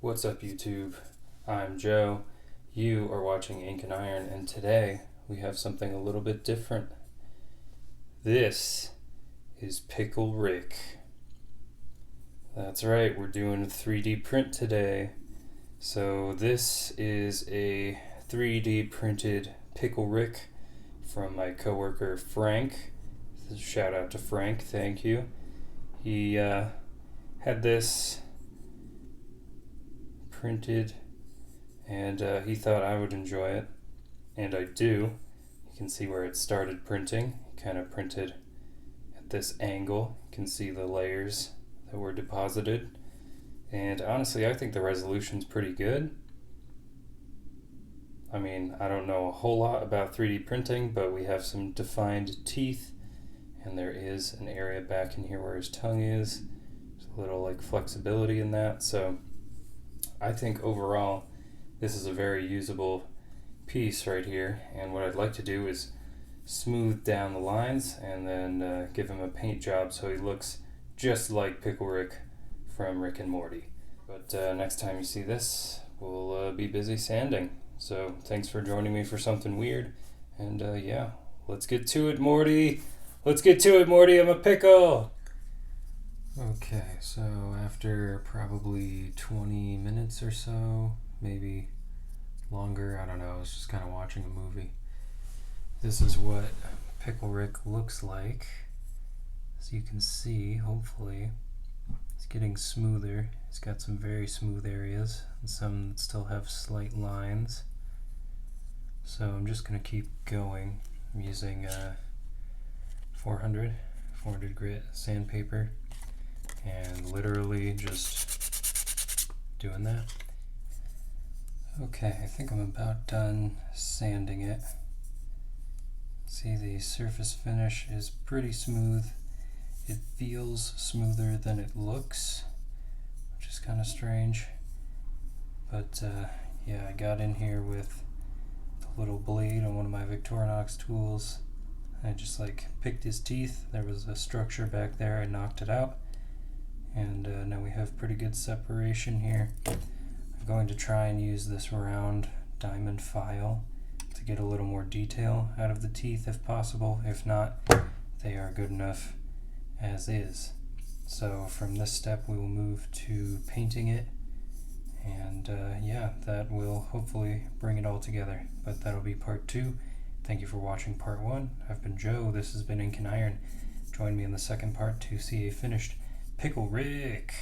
What's up, YouTube? I'm Joe. You are watching Ink&Iron, and today we have something a little bit different. This is Pickle Rick. That's right, we're doing a 3D print today. So this is a 3D printed Pickle Rick from my coworker Frank. Shout out to Frank, thank you. He had this printed and he thought I would enjoy it, and I do. You can see where it started printing. It kind of printed at this angle. You can see the layers that were deposited, and honestly I think the resolution's pretty good. I mean, I don't know a whole lot about 3D printing, but we have some defined teeth, and there is an area back in here where his tongue is. There's a little like flexibility in that, so I think overall this is a very usable piece right here, and what I'd like to do is smooth down the lines and then give him a paint job so he looks just like Pickle Rick from Rick and Morty. But next time you see this, we'll be busy sanding. So thanks for joining me for something weird, and yeah, let's get to it, Morty! Let's get to it, Morty! I'm a pickle! Okay, so after probably 20 minutes or so, maybe longer, I don't know, I was just kind of watching a movie. This is what Pickle Rick looks like. As you can see, hopefully, it's getting smoother. It's got some very smooth areas and some that still have slight lines. So I'm just going to keep going. I'm using 400 grit sandpaper, and literally just doing that. Okay, I think I'm about done sanding it. See, the surface finish is pretty smooth. It feels smoother than it looks, which is kind of strange. But yeah, I got in here with the little blade on one of my Victorinox tools. I just like picked his teeth. There was a structure back there. I knocked it out. And now we have pretty good separation here. I'm going to try and use this round diamond file to get a little more detail out of the teeth if possible. If not, they are good enough as is. So from this step we will move to painting it, and yeah, that will hopefully bring it all together. But that'll be part 2. Thank you for watching part 1. I've been Joe. This has been Ink&Iron. Join me in the second part to see a finished Pickle Rick.